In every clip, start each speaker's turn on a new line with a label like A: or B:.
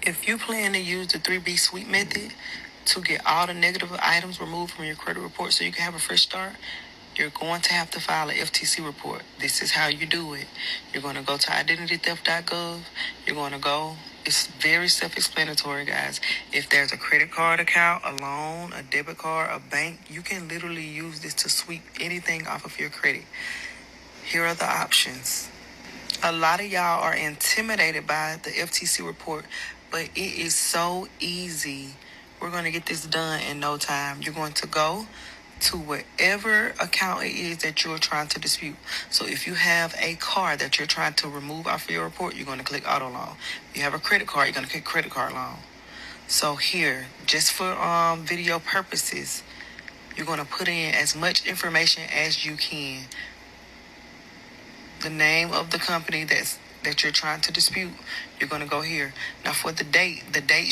A: If you plan to use the 3B sweep method to get all the negative items removed from your credit report so you can have a fresh start, you're going to have to file an FTC report. This is how you do it. You're going to go to identitytheft.gov. You're going to go. It's very self-explanatory, guys. If there's a credit card account, a loan, a debit card, a bank, you can literally use this to sweep anything off of your credit. Here are the options. A lot of y'all are intimidated by the FTC report, but it is so easy. We're going to get this done in no time. You're going to go to whatever account it is that you're trying to dispute. So if you have a card that you're trying to remove off of your report, you're going to click auto loan. If you have a credit card, you're going to click credit card loan. So here, just for video purposes, you're going to put in as much information as you can. The name of the company that you're trying to dispute, you're going to go here. Now for the date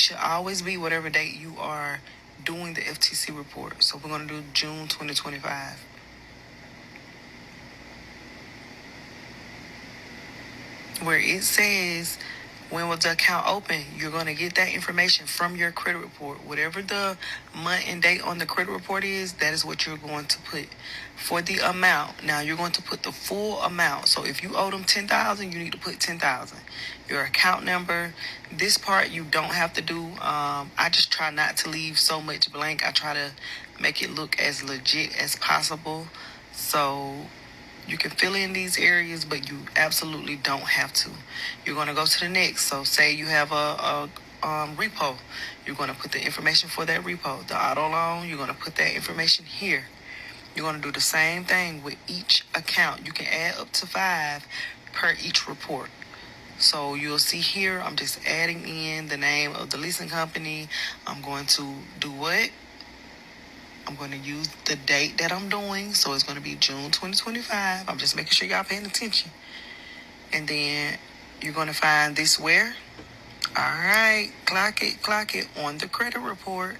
A: should always be whatever date you are doing the FTC report. So we're going to do June 2025. Where it says when was the account open, you're going to get that information from your credit report. Whatever the month and date on the credit report is, that is what you're going to put. For the amount, now you're going to put the full amount. So if you owe them $10,000, you need to put $10,000. Your account number. This part you don't have to do. I just try not to leave so much blank. I try to make it look as legit as possible. So you can fill in these areas, but you absolutely don't have to. You're going to go to the next. So say you have a repo. You're going to put the information for that repo. The auto loan, you're going to put that information here. You're going to do the same thing with each account. You can add up to 5 per each report. So you'll see here, I'm just adding in the name of the leasing company. I'm going to do what? I'm going to use the date that I'm doing. So it's going to be June 2025. I'm just making sure y'all paying attention. And then you're going to find this where? All right, clock it on the credit report.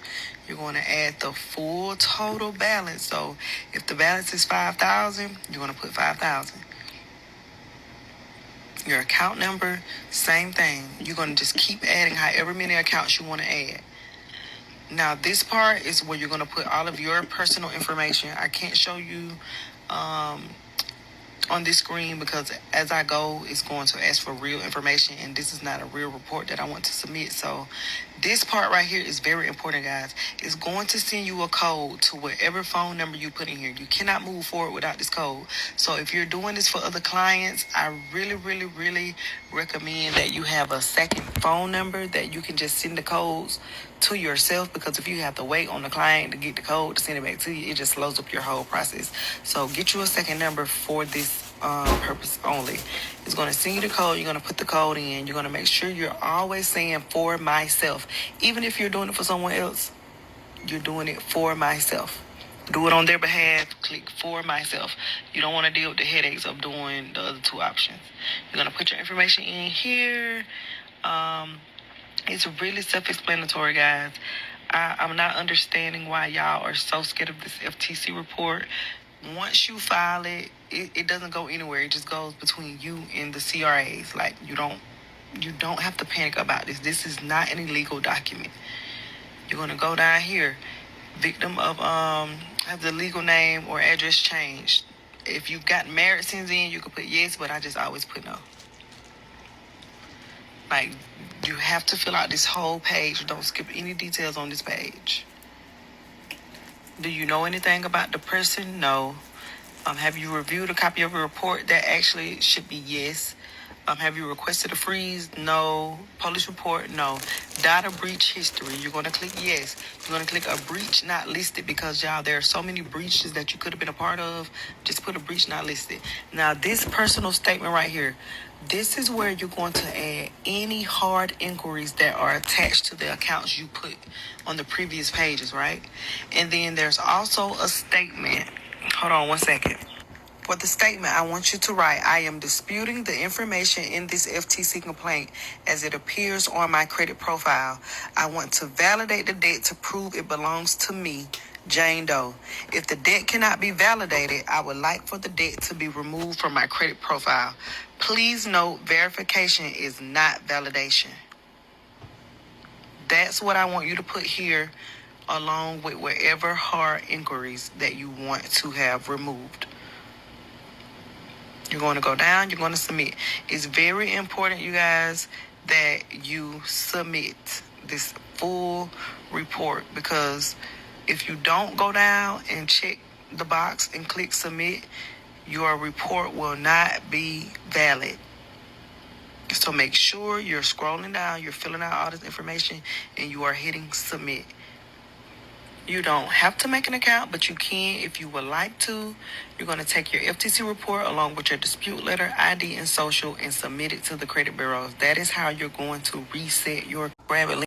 A: You're going to add the full total balance. So if the balance is $5,000, you're going to put $5,000. Your account number, same thing. You're going to just keep adding however many accounts you want to add. Now, this part is where you're going to put all of your personal information. I can't show you on this screen because as I go, it's going to ask for real information, and this is not a real report that I want to submit. So this part right here is very important, guys. It's going to send you a code to whatever phone number you put in here. You cannot move forward without this code. So if you're doing this for other clients, I really recommend that you have a second phone number that you can just send the codes to yourself, because if you have to wait on the client to get the code to send it back to you, it just slows up your whole process. So get you a second number for this purpose only. It's going to send you the code. You're going to put the code in. You're going to make sure you're always saying for myself. Even if you're doing it for someone else, you're doing it for myself. Do it on their behalf. Click for myself. You don't want to deal with the headaches of doing the other two options. You're going to put your information in here. It's really self-explanatory, guys. I'm not understanding why y'all are so scared of this FTC report. Once you file it, it doesn't go anywhere. It just goes between you and the CRAs. Like, you don't have to panic about this. This is not an illegal document. You're going to go down here. Victim of have the legal name or address changed. If you've got married since in, you can put yes, but I just always put no. Like, you have to fill out this whole page. Don't skip any details on this page. Do you know anything about the person? No. Have you reviewed a copy of a report? That actually should be yes. Have you requested a freeze? No. Police report? No. Data breach history. You're going to click yes. You're going to click a breach not listed because, y'all, there are so many breaches that you could have been a part of. Just put a breach not listed. Now, this personal statement right here, this is where you're going to add any hard inquiries that are attached to the accounts you put on the previous pages, right? And then there's also a statement. Hold on one second. For the statement, I want you to write, I am disputing the information in this FTC complaint as it appears on my credit profile. I want to validate the debt to prove it belongs to me, Jane Doe. If the debt cannot be validated, I would like for the debt to be removed from my credit profile. Please note, verification is not validation. That's what I want you to put here, along with whatever hard inquiries that you want to have removed. You're going to go down, you're going to submit. It's very important, you guys, that you submit this full report, because if you don't go down and check the box and click submit, your report will not be valid. So make sure you're scrolling down, you're filling out all this information, and you are hitting submit. You don't have to make an account, but you can if you would like to. You're going to take your FTC report along with your dispute letter, ID, and social, and submit it to the credit bureaus. That is how you're going to reset your credit.